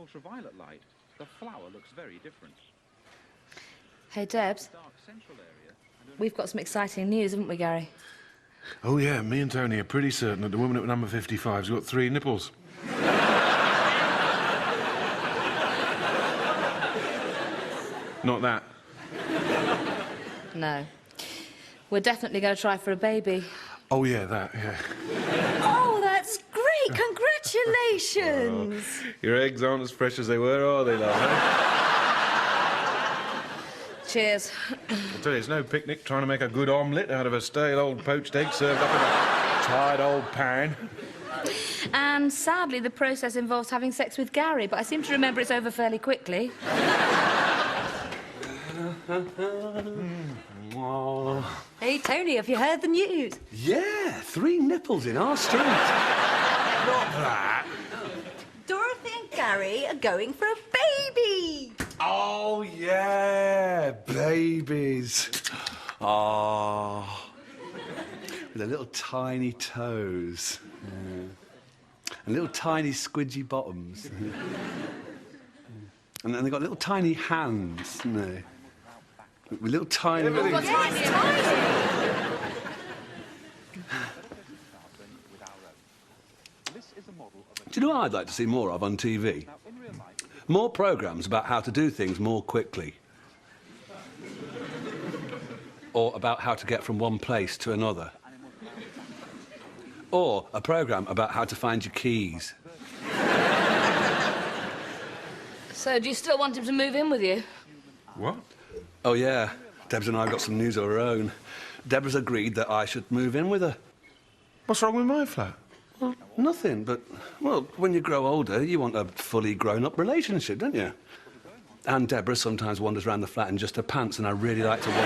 ultraviolet light, the flower looks very different. Hey, Debs. We've got some exciting news, haven't we, Gary? Oh, yeah, me and Tony are pretty certain that the woman at number 55's got 3 nipples. Not that. No. We're definitely going to try for a baby. Oh, yeah, that, yeah. Oh, that's great! Congratulations! Oh, your eggs aren't as fresh as they were, are they, love? Cheers. I tell you, it's no picnic trying to make a good omelette out of a stale old poached egg served up in a tired old pan. And sadly, the process involves having sex with Gary, but I seem to remember it's over fairly quickly. Hey, Tony, have you heard the news? Yeah, 3 nipples in our street. Not that. Dorothy and Gary are going for a baby. Oh, yeah, babies. Oh. With their little tiny toes. Yeah. And little tiny squidgy bottoms. And then they've got little tiny hands, haven't they? With little tiny... Yes, tiny! Do you know what I'd like to see more of on TV? More programmes about how to do things more quickly. Or about how to get from one place to another. Or a programme about how to find your keys. So, do you still want him to move in with you? What? Oh, yeah. Debs and I have got some news of our own. Deborah's agreed that I should move in with her. What's wrong with my flat? Well, nothing, but, well, when you grow older, you want a fully grown-up relationship, don't you? And Deborah sometimes wanders around the flat in just her pants, and I really like to watch.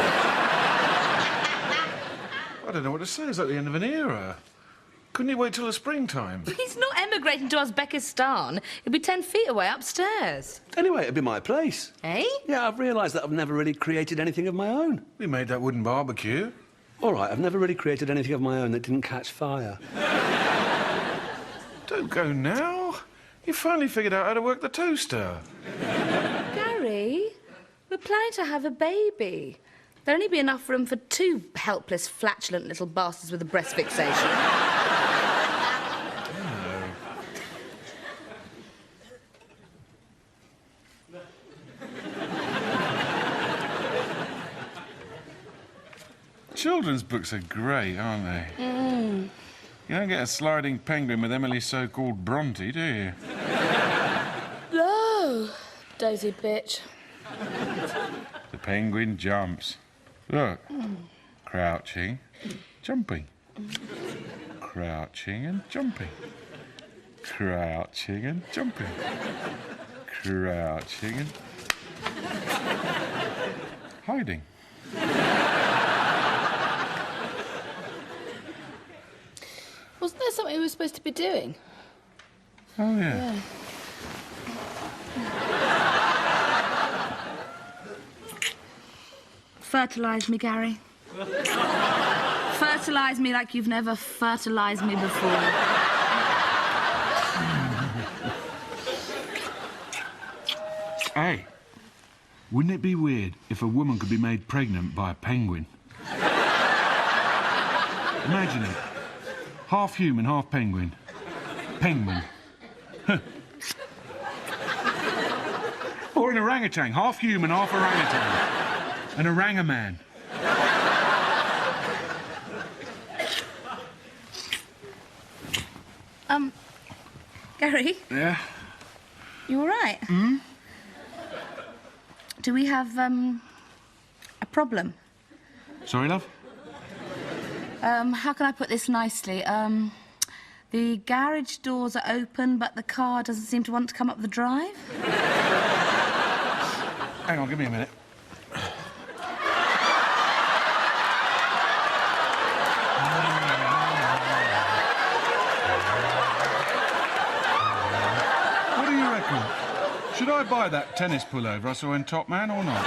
I don't know what to say. It's like the end of an era. Couldn't you wait till the springtime? He's not emigrating to Uzbekistan. He'll be 10 feet away upstairs. Anyway, it'd be my place. Eh? Yeah, I've realised that I've never really created anything of my own. We made that wooden barbecue. All right, I've never really created anything of my own that didn't catch fire. Don't go now. You finally figured out how to work the toaster. Gary, we're planning to have a baby. There'll only be enough room for 2 helpless, flatulent little bastards with a breast fixation. Children's books are great, aren't they? Mm. You don't get a sliding penguin with Emily's so-called Bronte, do you? No, dozy bitch. The penguin jumps. Look. Crouching, jumping. Crouching and jumping. Crouching and jumping. Crouching and... hiding. Wasn't there something we were supposed to be doing? Oh, yeah. Fertilise me, Gary. Fertilise me like you've never fertilised me before. Hey, wouldn't it be weird if a woman could be made pregnant by a penguin? Imagine it. Half human, half penguin. Penguin. Huh. Or an orangutan. Half human, half orangutan. An orangaman. Gary? Yeah? You all right? Hmm? Do we have, a problem? Sorry, love? How can I put this nicely? The garage doors are open, but the car doesn't seem to want to come up the drive. Hang on, give me a minute. What do you reckon? Should I buy that tennis pullover I saw in Top Man or not?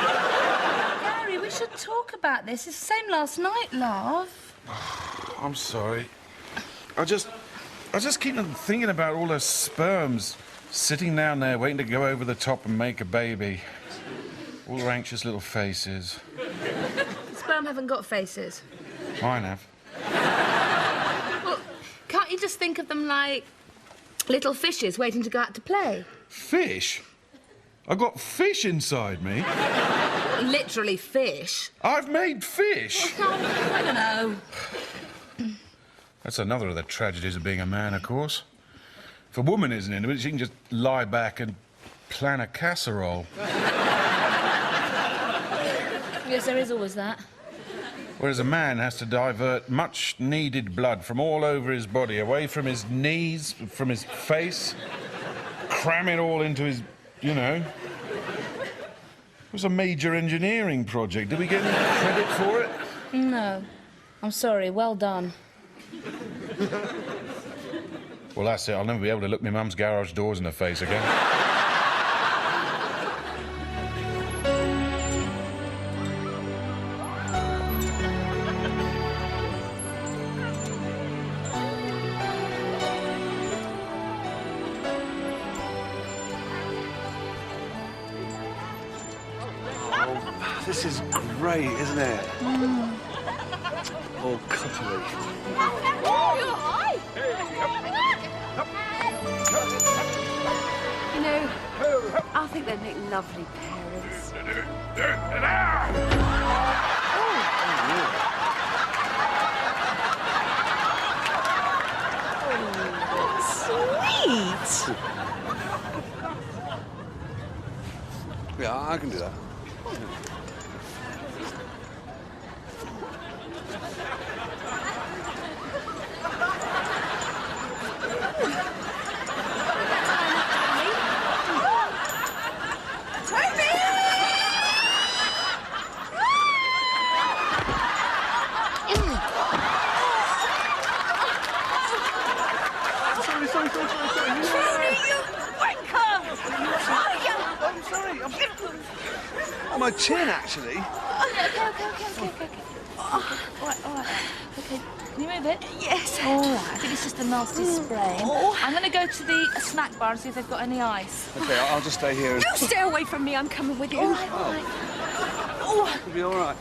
Gary, we should talk about this. It's the same last night, love. I'm sorry. I just keep thinking about all those sperms sitting down there waiting to go over the top and make a baby. All their anxious little faces. Sperm haven't got faces. Mine have. Well, can't you just think of them like little fishes waiting to go out to play? Fish? I've got fish inside me. Literally fish. I've made fish. I don't know. That's another of the tragedies of being a man, of course. If a woman isn't into it, she can just lie back and plan a casserole. Yes, there is always that. Whereas a man has to divert much-needed blood from all over his body, away from his knees, from his face, cram it all into his, you know. It was a major engineering project. Did we get any credit for it? No. I'm sorry. Well done. Well, that's it. I'll never be able to look my mum's garage doors in the face again. This is great, isn't it? All cutlery. You know, I think they'd make lovely parents. Sweet! Yeah, I can do that. My chin, actually. Okay. All right. Okay, can you move it? Yes. All right, I think it's just a nasty sprain. I'm going to go to the snack bar and see if they've got any ice. Okay, I'll just stay here. You stay away from me, I'm coming with you. All right. It'll be all right.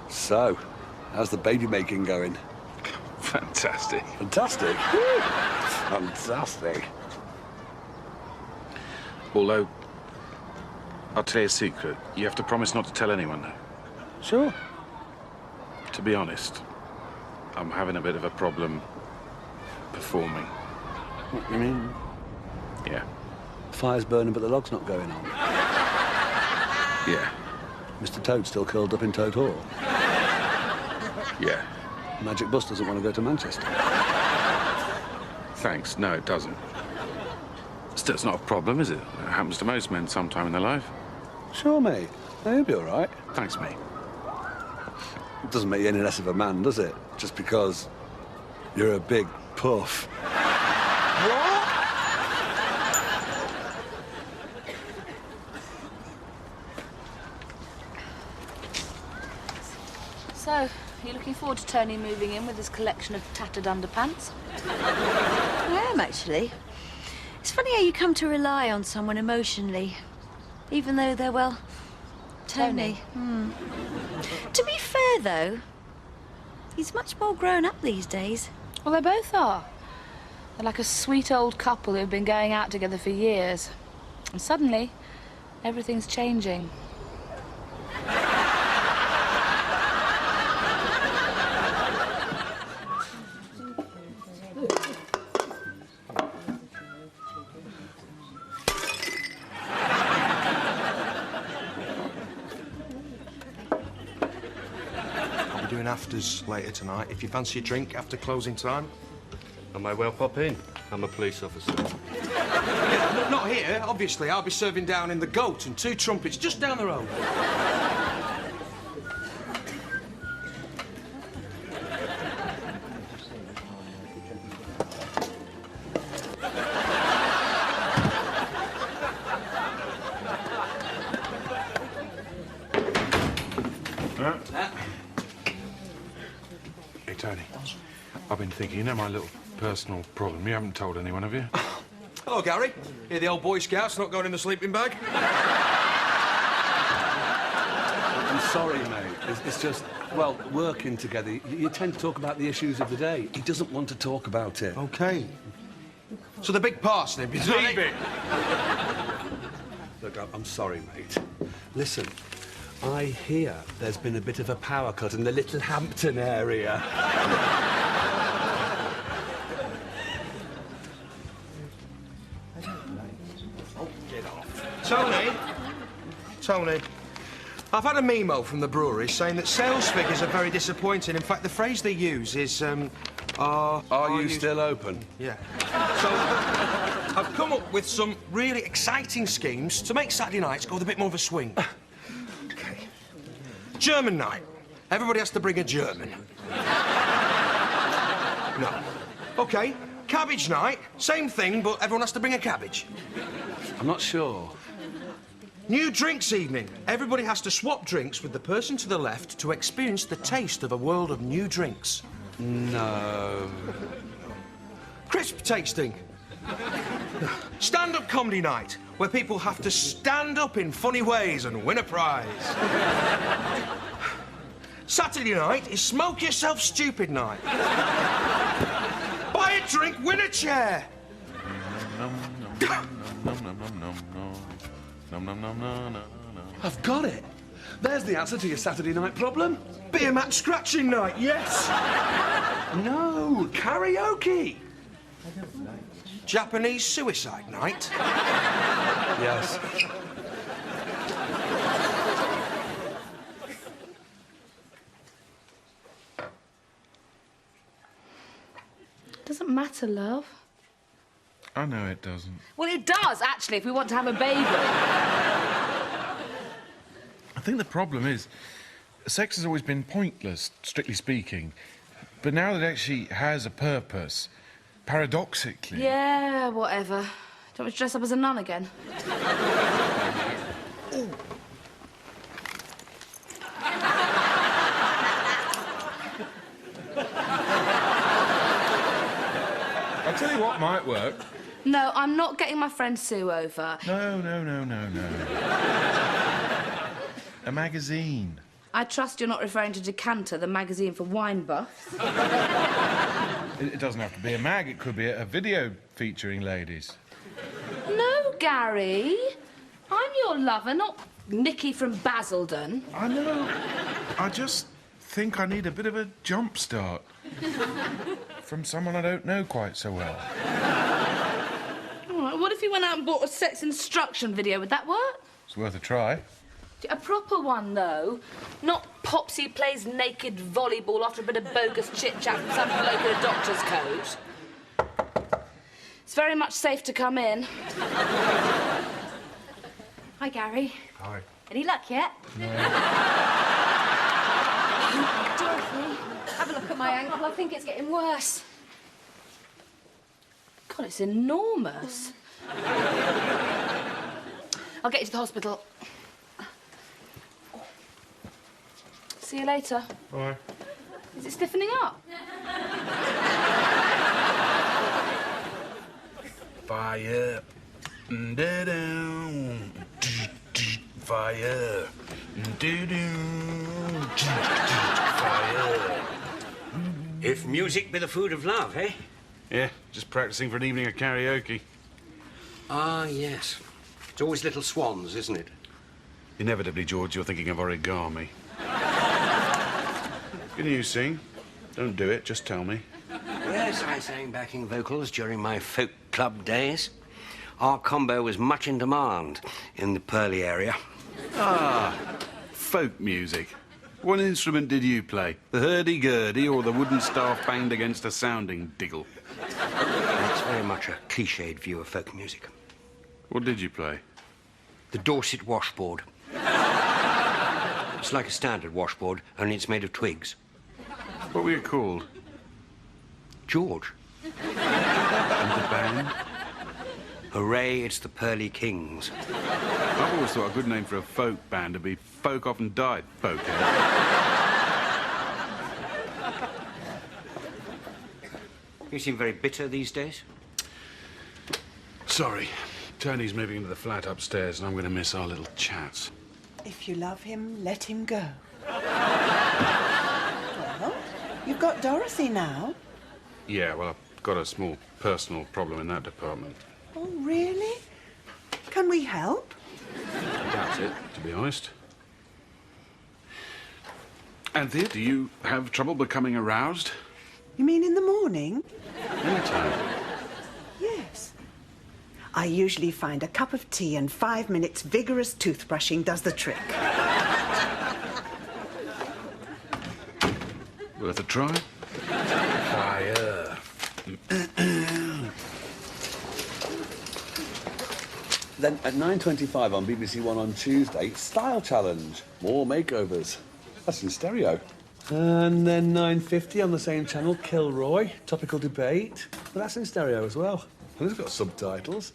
So, how's the baby making going? Fantastic. Fantastic. Fantastic. Although, I'll tell you a secret. You have to promise not to tell anyone, though. Sure. To be honest, I'm having a bit of a problem performing. What, you mean? Yeah. Fire's burning, but the log's not going on. Yeah. Mr. Toad still curled up in Toad Hall. Yeah. Magic Bus doesn't want to go to Manchester. Thanks. No, it doesn't. Still, it's not a problem, is it? It happens to most men sometime in their life. Sure, mate. You'll be all right. Thanks, mate. It doesn't make you any less of a man, does it? Just because you're a big puff. What? So, are you looking forward to Tony moving in with his collection of tattered underpants? I am, actually. It's funny how you come to rely on someone emotionally, even though they're, well, Tony. To be fair, though, he's much more grown up these days. Well, they both are. They're like a sweet old couple who have been going out together for years. And suddenly, everything's changing. Doing afters later tonight. If you fancy a drink after closing time. I may well pop in. I'm a police officer. Yeah, not here, obviously. I'll be serving down in the Goat and 2 Trumpets just down the road. been thinking, you know my little personal problem. You haven't told anyone, have you? Hello, Gary. Here the old Boy Scouts not going in the sleeping bag? I'm sorry, mate. It's just, well, working together, you tend to talk about the issues of the day. He doesn't want to talk about it. OK. So the big parsnip is Leave it! Look, I'm sorry, mate. Listen, I hear there's been a bit of a power cut in the Little Hampton area. Tony, I've had a memo from the brewery saying that sales figures are very disappointing. In fact, the phrase they use is, Are you still open? Yeah. So, I've come up with some really exciting schemes to make Saturday nights go with a bit more of a swing. OK. German night. Everybody has to bring a German. No. OK. Cabbage night. Same thing, but everyone has to bring a cabbage. I'm not sure. New drinks evening. Everybody has to swap drinks with the person to the left to experience the taste of a world of new drinks. No. Crisp tasting. Stand-up comedy night, where people have to stand up in funny ways and win a prize. Saturday night is smoke yourself stupid night. Buy a drink, win a chair. I've got it. There's the answer to your Saturday night problem. Beer mat scratching night, yes. No, karaoke. Japanese suicide night. Yes. Doesn't matter, love. I know it doesn't. Well, it does, actually, if we want to have a baby. I think the problem is, sex has always been pointless, strictly speaking. But now that it actually has a purpose, paradoxically... Yeah, whatever. Do you want me to dress up as a nun again? I'll tell you what might work. No, I'm not getting my friend Sue over. No. A magazine. I trust you're not referring to Decanter, the magazine for wine buffs. It doesn't have to be a mag, it could be a video featuring ladies. No, Gary. I'm your lover, not Nicky from Basildon. I know. I just think I need a bit of a jump start. From someone I don't know quite so well. All right, what if you went out and bought a sex instruction video? Would that work? It's worth a try. A proper one, though. Not Popsy plays naked volleyball after a bit of bogus chit-chat from some bloke in a doctor's coat. It's very much safe to come in. Hi, Gary. Hi. Any luck yet? No. Dorothy, have a look at my ankle. I think it's getting worse. God, it's enormous. I'll get you to the hospital. See you later. Bye. Is it stiffening up? Fire. Da-dum. Fire. Do-do. Fire. If music be the food of love, eh? Yeah, just practicing for an evening of karaoke. Ah, yes. It's always little swans, isn't it? Inevitably, George, you're thinking of origami. Can you sing? Don't do it, just tell me. Yes, I sang backing vocals during my folk club days. Our combo was much in demand in the Purley area. Ah, folk music. What instrument did you play? The hurdy-gurdy or the wooden staff banged against a sounding diggle? That's very much a cliched view of folk music. What did you play? The Dorset washboard. It's like a standard washboard, only it's made of twigs. What were you called? George. And the band? Hooray, it's the Purley Kings. I've always thought a good name for a folk band would be Folk Often Died, Folkhead. You seem very bitter these days. Sorry. Tony's moving into the flat upstairs and I'm going to miss our little chats. If you love him, let him go. Well, you've got Dorothy now. Yeah, well, I've got a small personal problem in that department. Oh, really? Can we help? I doubt it, to be honest. Anthea, do you have trouble becoming aroused? You mean in the morning? Anytime. Yes. I usually find a cup of tea and 5 minutes vigorous toothbrushing does the trick. Worth a try? Fire. Then at 9:25 on BBC One on Tuesday, Style Challenge. More makeovers. That's in stereo. And then 9:50 on the same channel, Kilroy. Topical debate. But that's in stereo as well. And it's got subtitles.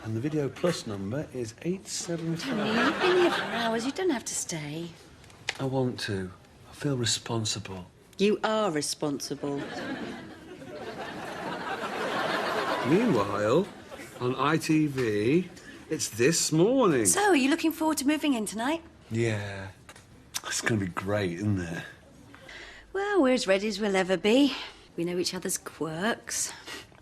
And the Video Plus number is 875. Tony, you've been here for hours. You don't have to stay. I want to. I feel responsible. You are responsible. Meanwhile, on ITV, it's This Morning. So, are you looking forward to moving in tonight? Yeah. It's going to be great, isn't it? Well, we're as ready as we'll ever be. We know each other's quirks.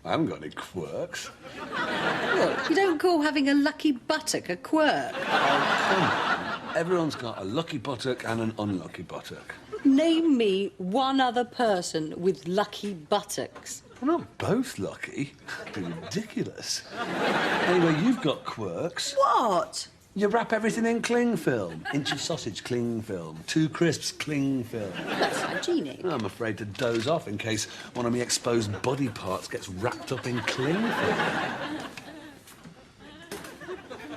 I haven't got any quirks. Look, you don't call having a lucky buttock a quirk. Everyone's got a lucky buttock and an unlucky buttock. Name me one other person with lucky buttocks. We're not both lucky. That'd be ridiculous. Anyway, you've got quirks. What? You wrap everything in cling film. Inchy sausage, cling film. 2 crisps, cling film. That's hygienic. I'm afraid to doze off in case one of my exposed body parts gets wrapped up in cling film.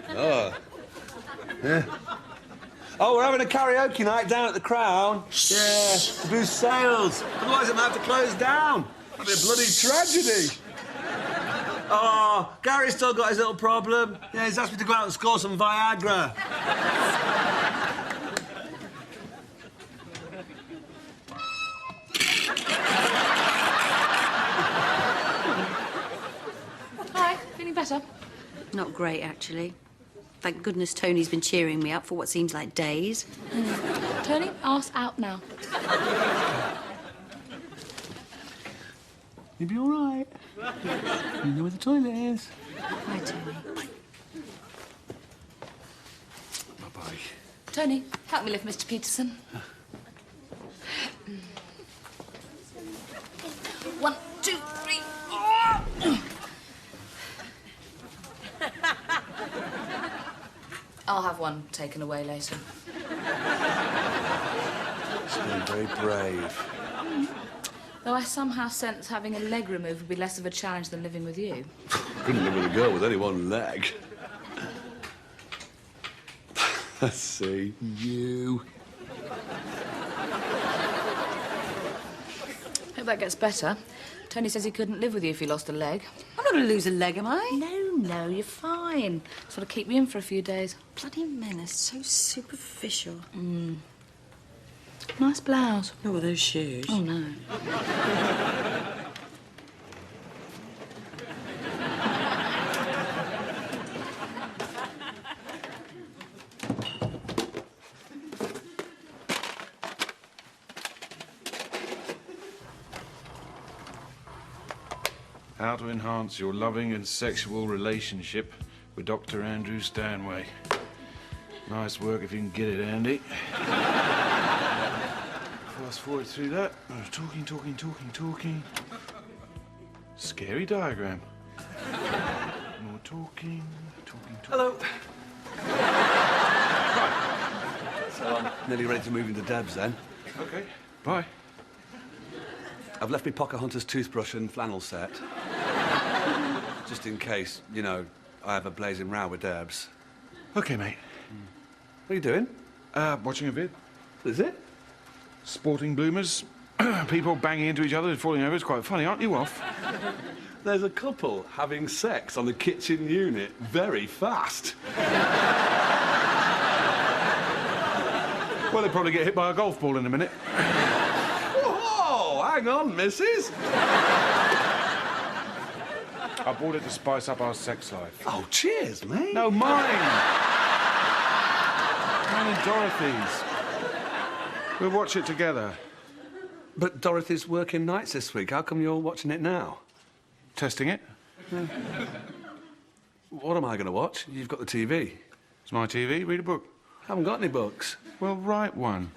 Oh. Yeah. Oh, we're having a karaoke night down at the Crown. Yeah, to boost sales. Otherwise, it might have to close down. That'd be a bloody tragedy. Oh, Gary's still got his little problem. Yeah, he's asked me to go out and score some Viagra. Hi, feeling better? Not great, actually. Thank goodness Tony's been cheering me up for what seems like days. Tony, arse out now. You'll be all right. You know where the toilet is. Hi, Tony. Bye-bye. Tony, help me lift Mr. Peterson. 1, 2, 3. Oh! I'll have one taken away later. It's been very brave. Though I somehow sense having a leg removed would be less of a challenge than living with you. Couldn't live with a girl with only one leg. Let's see. You. Hope that gets better. Tony says he couldn't live with you if he lost a leg. I'm not going to lose a leg, am I? No, you're fine. Sort of keep you in for a few days. Bloody men are so superficial. Nice blouse. What were those shoes? Oh, no. How to enhance your loving and sexual relationship with Dr. Andrew Stanway. Nice work if you can get it, Andy. Fast forward through that. Talking. Scary diagram. More talking. Hello. So I'm nearly ready to move into Deb's then. Okay, bye. I've left me Pocahontas toothbrush and flannel set. Just in case, you know, I have a blazing row with Debs. Okay, mate. What are you doing? Watching a vid. Is it? Sporting bloomers. People banging into each other and falling over. It's quite funny, aren't you, off? There's a couple having sex on the kitchen unit very fast. Well, they'll probably get hit by a golf ball in a minute. Whoa, hang on, missus. I bought it to spice up our sex life. Oh, cheers, mate. No, mine! Mine and Dorothy's. We'll watch it together. But Dorothy's working nights this week. How come you're watching it now? Testing it? What am I going to watch? You've got the TV. It's my TV. Read a book. Haven't got any books. Well, write one.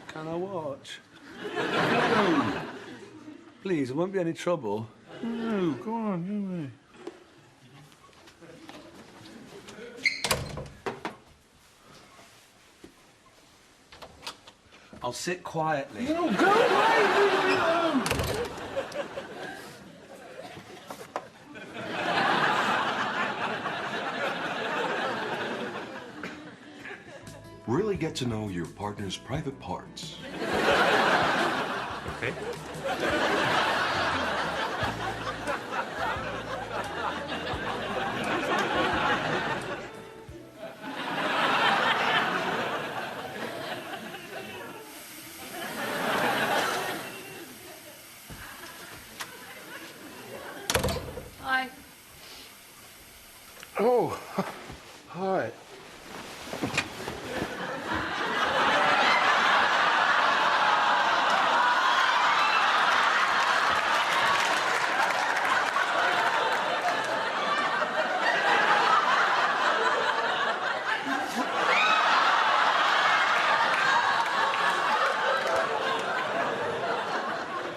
Can I watch? No. Please, it won't be any trouble. No, go on, go away. I'll sit quietly. No, go away! Leave me alone! Really get to know your partner's private parts. Okay. Hi. Oh, hi.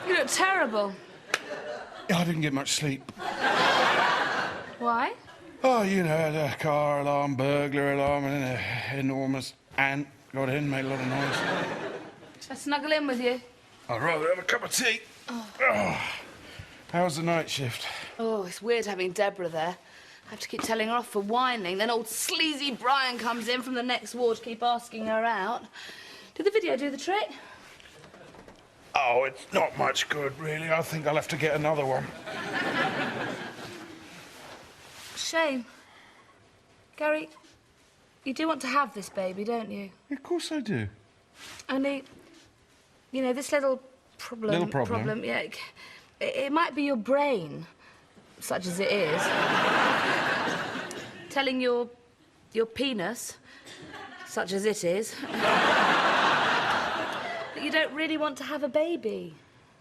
You look terrible. I didn't get much sleep. Why? Oh, you know, the car alarm, burglar alarm, and an enormous ant got in, made a lot of noise. Shall I snuggle in with you? I'd rather have a cup of tea. Oh. How's the night shift? Oh, it's weird having Deborah there. I have to keep telling her off for whining. Then old sleazy Brian comes in from the next ward to keep asking her out. Did the video do the trick? Oh, it's not much good, really. I think I'll have to get another one. Shame. Gary, you do want to have this baby, don't you? Of course I do. Only, you know, this little problem... Little problem? Yeah, it might be your brain, such as it is, telling your penis, such as it is, that you don't really want to have a baby.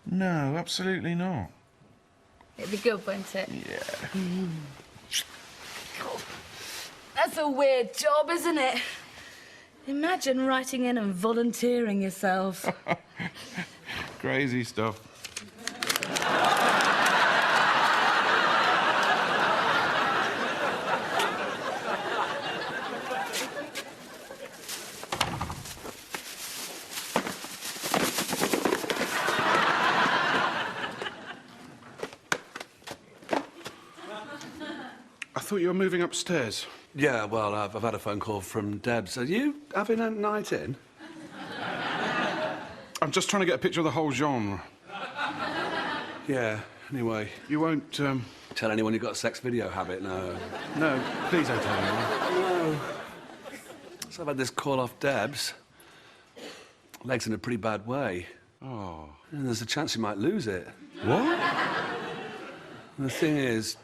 No, absolutely not. It'd be good, wouldn't it? Yeah. That's a weird job, isn't it? Imagine writing in and volunteering yourself. Crazy stuff. I thought you were moving upstairs. Yeah, well, I've had a phone call from Debs. Are you having a night in? I'm just trying to get a picture of the whole genre. Yeah, anyway. You won't, Tell anyone you've got a sex video habit, no. No, please don't tell anyone. No. So I've had this call off Debs. Leg's in a pretty bad way. Oh. And there's a chance you might lose it. What? The thing is,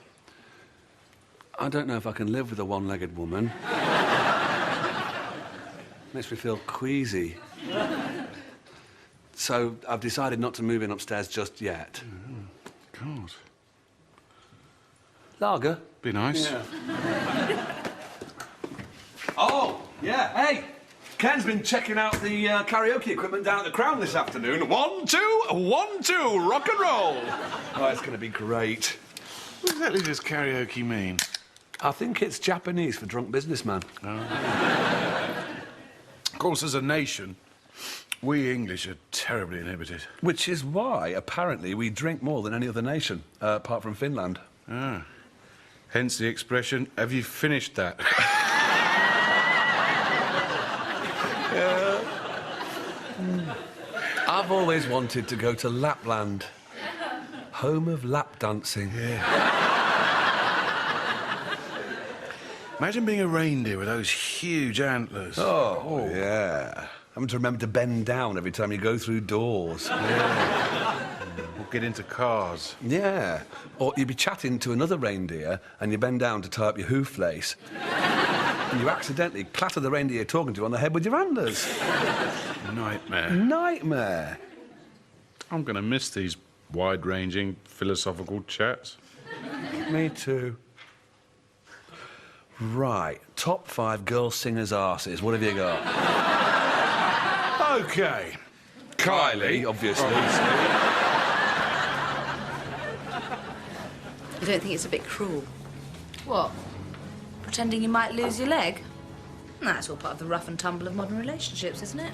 I don't know if I can live with a one-legged woman. Makes me feel queasy. So I've decided not to move in upstairs just yet. God. Lager? Be nice. Yeah. Oh, yeah. Hey, Ken's been checking out the karaoke equipment down at the Crown this afternoon. 1, 2, 1, 2, rock and roll. Oh, it's going to be great. What exactly does karaoke mean? I think it's Japanese for drunk businessman. Oh. Of course, as a nation, we English are terribly inhibited. Which is why, apparently, we drink more than any other nation, apart from Finland. Ah. Hence the expression, have you finished that? I've always wanted to go to Lapland, home of lap dancing. Yeah. Imagine being a reindeer with those huge antlers. Oh, yeah. Having to remember to bend down every time you go through doors. Yeah. get into cars. Yeah. Or you'd be chatting to another reindeer and you bend down to tie up your hoof lace. And you accidentally clatter the reindeer you're talking to on the head with your Anders. Nightmare. Nightmare. I'm going to miss these wide-ranging philosophical chats. Me too. Right. Top 5 girl singers' arses. What have you got? OK. Kylie, obviously. You don't think it's a bit cruel? What? Pretending you might lose your leg? That's all part of the rough and tumble of modern relationships, isn't it?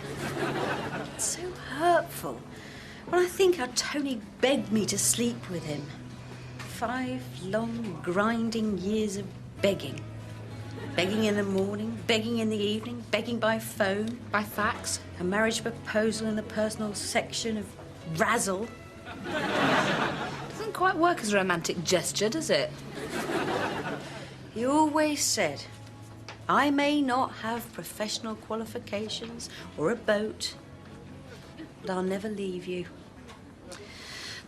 It's so hurtful. When I think how Tony begged me to sleep with him. 5 long, grinding years of begging. Begging in the morning, begging in the evening, begging by phone. By fax? A marriage proposal in the personal section of Razzle. Doesn't quite work as a romantic gesture, does it? He always said, I may not have professional qualifications or a boat, but I'll never leave you.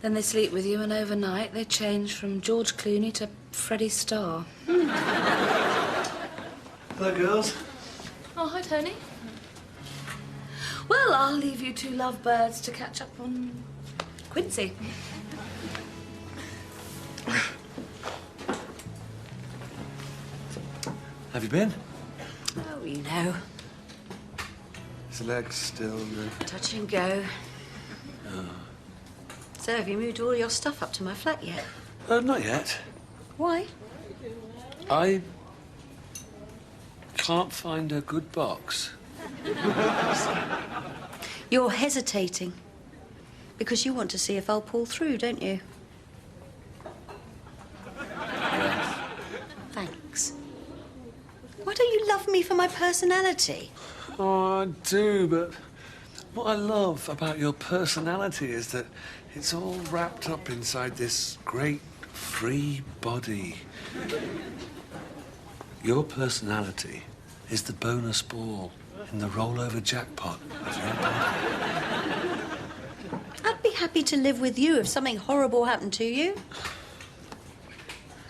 Then they sleep with you, and overnight they change from George Clooney to Freddie Starr. Hello, girls. Oh, hi, Tony. Well, I'll leave you two lovebirds to catch up on Quincy. Have you been? Oh, you know, His leg's still... touch and go. So, have you moved all your stuff up to my flat yet? Not yet. Why? I can't find a good box. You're hesitating. Because you want to see if I'll pull through, don't you? Thanks. Why don't you love me for my personality? Oh, I do, but what I love about your personality is that it's all wrapped up inside this great free body. Your personality is the bonus ball in the rollover jackpot of your body. I'd be happy to live with you if something horrible happened to you.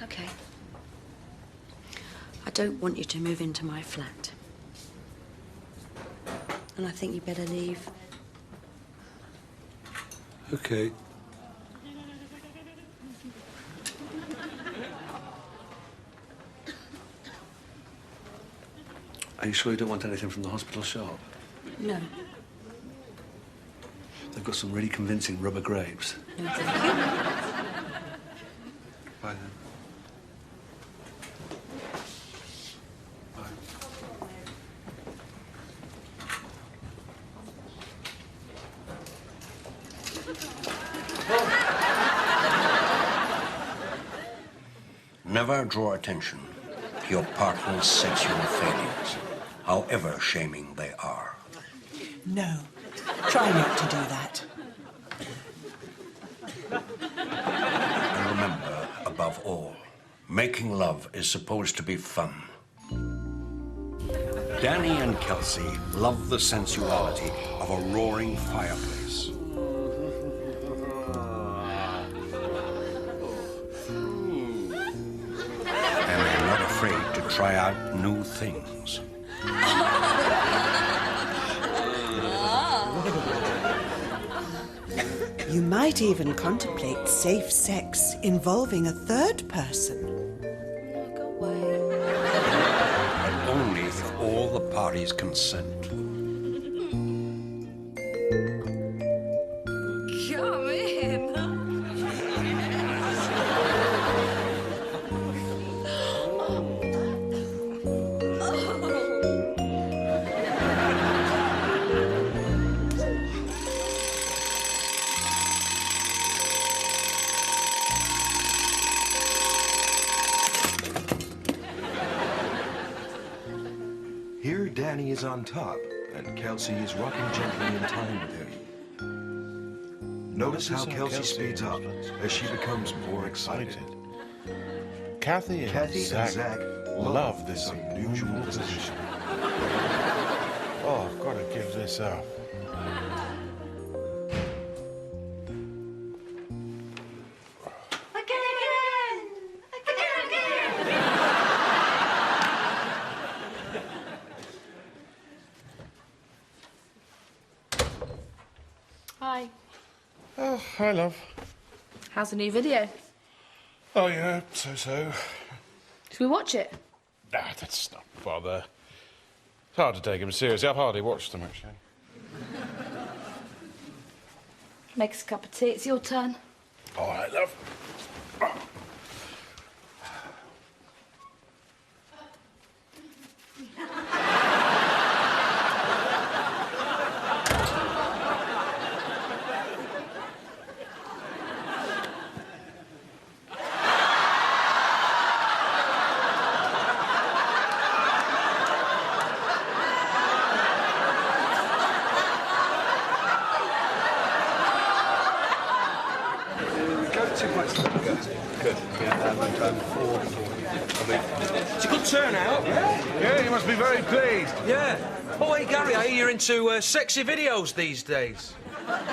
Okay. I don't want you to move into my flat. And I think you better leave. Okay. Are you sure you don't want anything from the hospital shop? No. They've got some really convincing rubber grapes. No, thank you. Bye then. Bye. Never draw attention to your partner's sexual failures, however shaming they are. No. Try not to do that. And remember, above all, making love is supposed to be fun. Danny and Kelsey love the sensuality of a roaring fireplace. And they're not afraid to try out new things. You might even contemplate safe sex involving a third person. Go away. But only if all the parties consent. Come in. Here, Danny is on top, and Kelsey is rocking gently in time with him. Notice how Kelsey speeds up as she becomes more excited. Kathy and Zach love this unusual position. Oh, I've got to give this up. Oh, hi, love. How's the new video? Oh, yeah, so-so. Should we watch it? Nah, that's not bother. It's hard to take them seriously. I've hardly watched them, actually. Make us a cup of tea. It's your turn. All right, love. Oh. Good. Yeah, it's a good turnout. Yeah, you must be very pleased. Yeah. Oh, hey, Gary, I hear you're into sexy videos these days. Yeah,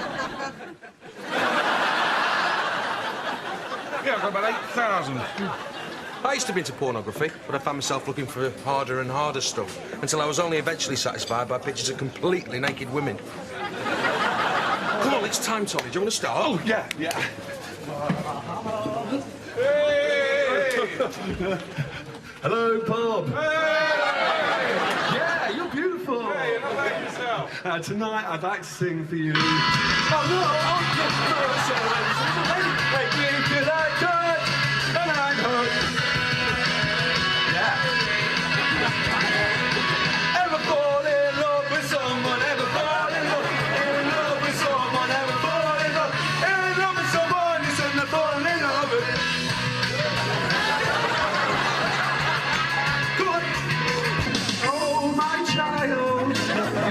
I've got about 8,000. I used to be into pornography, but I found myself looking for harder and harder stuff until I was only eventually satisfied by pictures of completely naked women. Come on, it's time, Tommy. Do you want to start? Oh, yeah. Hey! Hello, Bob. Hey! Yeah, you're beautiful. Hey, you're not like yourself. Tonight, I'd like to sing for you. Oh, no! Make me feel like good, and I'm hooked. Yeah. Ever fall in love with someone? Ever fall in love with someone? Ever fall in love with someone? You shouldn't have fallen in love with. Come on. Oh, my child,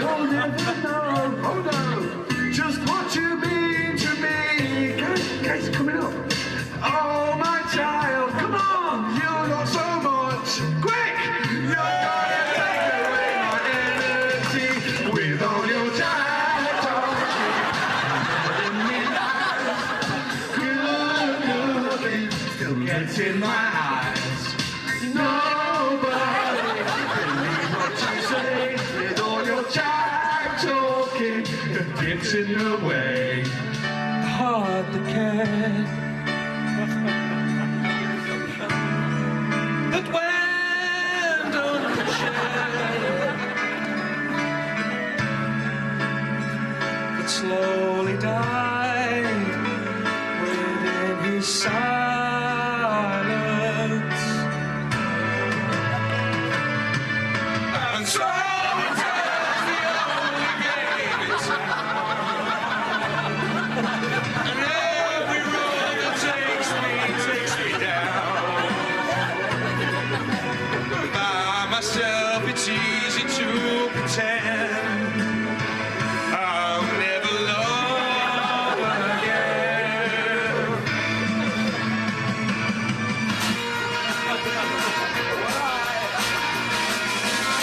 you'll never know. Oh no, just what you mean to me. Guys, coming up. Oh, my child, come on, you got so much. Quick, you're gonna take away my energy with all your child talking. Good looking still gets in my eyes. Nobody believe what you say with all your child talking that gets in the way. Hard to catch. That went unchecked, that slowly died within his silence. And so it turns the only game in town. And every road that takes me down. By myself, it's easy to pretend I'll never love again.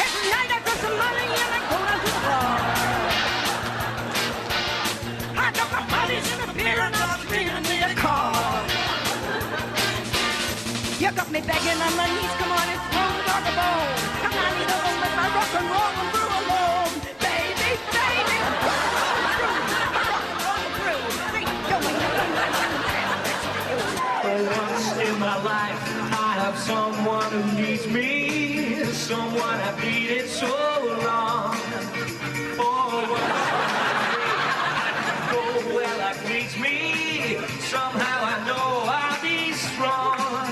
Every night I got some money and I go down to the bar. I got my buddies in the beer and I'm spinning in the car. You got me begging on my knees, come on and throw the dog a bone. Come on, you don't let my rock and roll and through alone. Baby, baby, Once in my life, I have someone who needs me, someone I've needed so long. Oh, well, that needs me. Somehow I know I'll be strong.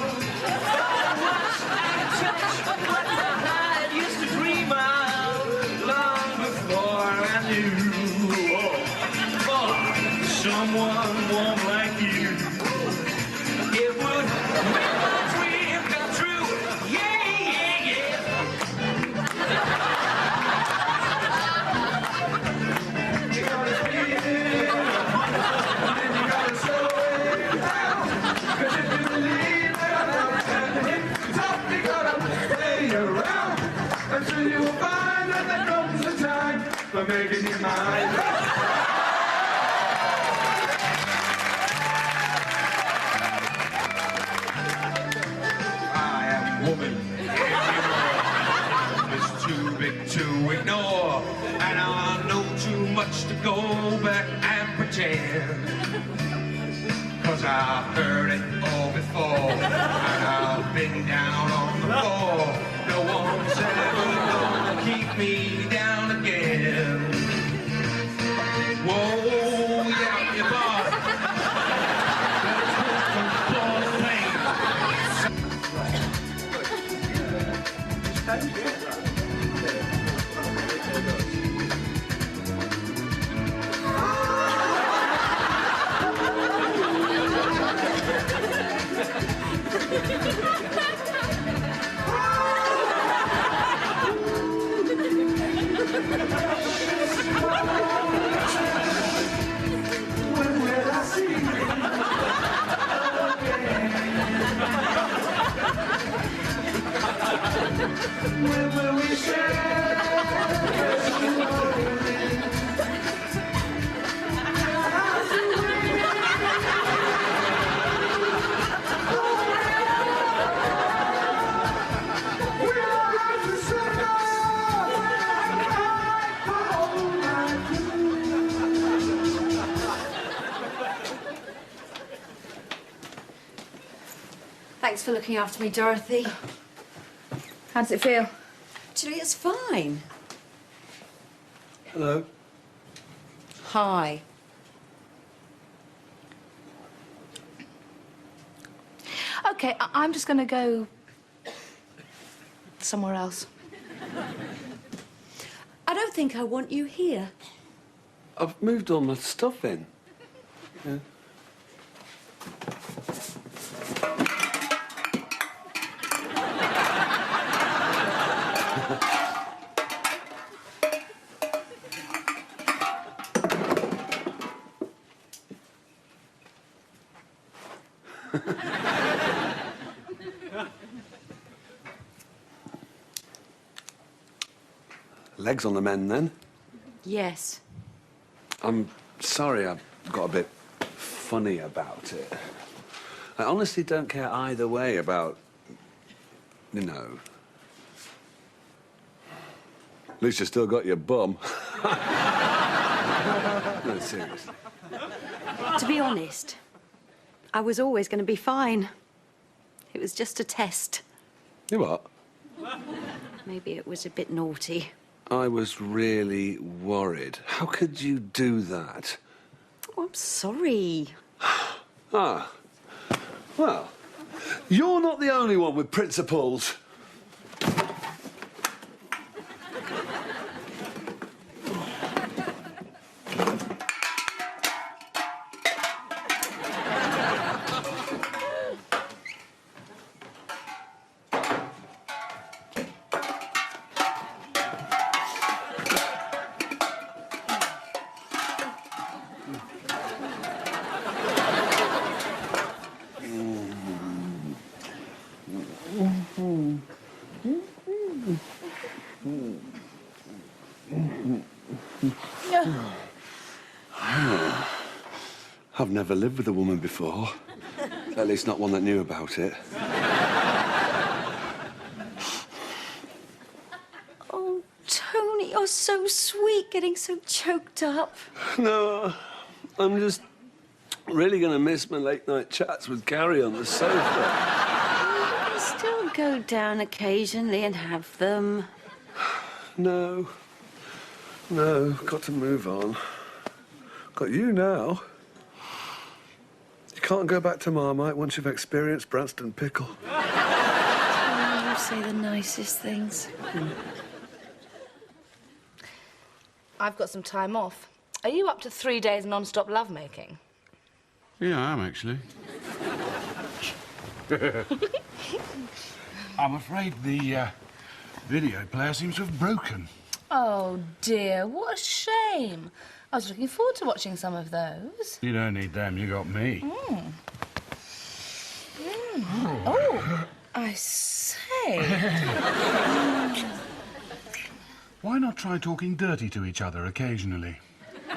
Once I touch what my heart used to dream of long before I knew. Oh, someone warm like you. It would make my dream come true. Yeah, yeah, yeah. You gotta speed it up, and you gotta slow it down. 'Cause if you believe that I'm standing top, you gotta stay around until you find that there comes a time for making your mind up. Woman, it's too big to ignore, and I know too much to go back and pretend. 'Cause I've heard it all before, and I've been down on the floor. No one's ever gonna keep me down again. Whoa, yeah, you bought. Thanks for looking after me, Dorothy. How does it feel? Actually, it's fine. Hello. Hi. Okay, I'm just going to go somewhere else. I don't think I want you here. I've moved all my stuff in. Yeah. Legs on the mend, then? Yes. I'm sorry I got a bit funny about it. I honestly don't care either way about, you know... At least you still got your bum. No, seriously. To be honest, I was always going to be fine. It was just a test. You what? Maybe it was a bit naughty. I was really worried. How could you do that? Oh, I'm sorry. Ah. Well, you're not the only one with principles. I've never lived with a woman before. At least not one that knew about it. Oh, Tony, you're so sweet, getting so choked up. No, I'm just really going to miss my late-night chats with Gary on the sofa. I still go down occasionally and have them. No. No, got to move on. Got you now. You can't go back to Marmite once you've experienced Branston Pickle. Oh, you say the nicest things. I've got some time off. Are you up to 3 days non-stop lovemaking? Yeah, I am, actually. I'm afraid the video player seems to have broken. Oh, dear, what a shame. I was looking forward to watching some of those. You don't need them, you got me. Oh, I say. Why not try talking dirty to each other occasionally? Or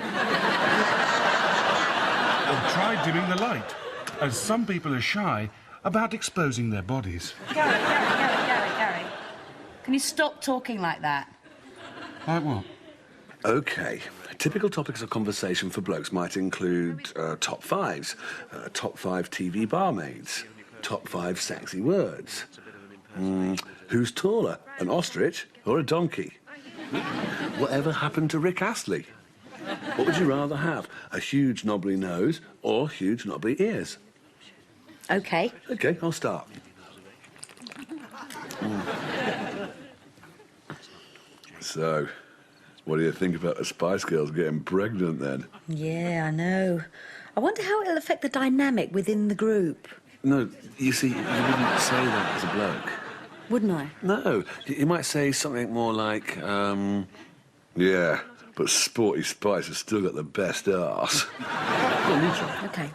try dimming the light, as some people are shy about exposing their bodies. Gary. Can you stop talking like that? Like what? OK. Typical topics of conversation for blokes might include top fives, top 5 TV barmaids, top 5 sexy words. Who's taller, an ostrich or a donkey? Whatever happened to Rick Astley? What would you rather have, a huge knobbly nose or huge knobbly ears? OK. OK, I'll start. So, what do you think about the Spice Girls getting pregnant, then? Yeah, I know. I wonder how it'll affect the dynamic within the group. No, you see, you wouldn't say that as a bloke. Wouldn't I? No, you might say something more like, yeah, but Sporty Spice has still got the best arse. Go on, you try. OK.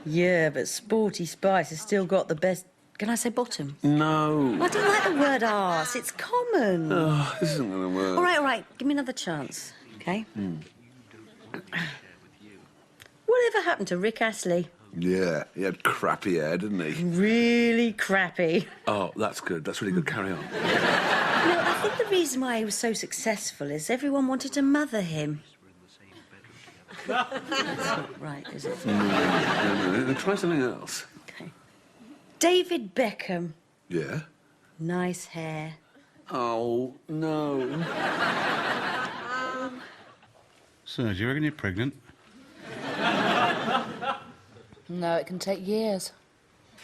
Yeah, but Sporty Spice has still got the best... Can I say bottom? No. I don't like the word arse. It's common. Oh, this isn't going to work. All right. Give me another chance, OK? Whatever happened to Rick Astley? Yeah, he had crappy hair, didn't he? Really crappy. Oh, that's good. That's really good. Carry on. No, I think the reason why he was so successful is everyone wanted to mother him. That's not right, is it? No. Try something else. OK. David Beckham. Yeah? Nice hair. Oh, no. So, do you reckon you're pregnant? No, it can take years.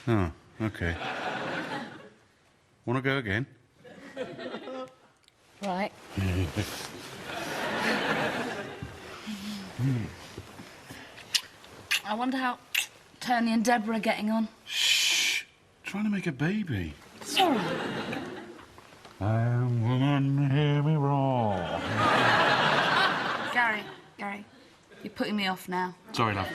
Oh, OK. Want to go again? Right. I wonder how Tony and Deborah are getting on. Shh. Trying to make a baby. Sorry. Woman, hear me roar. Gary, you're putting me off now. Sorry, love.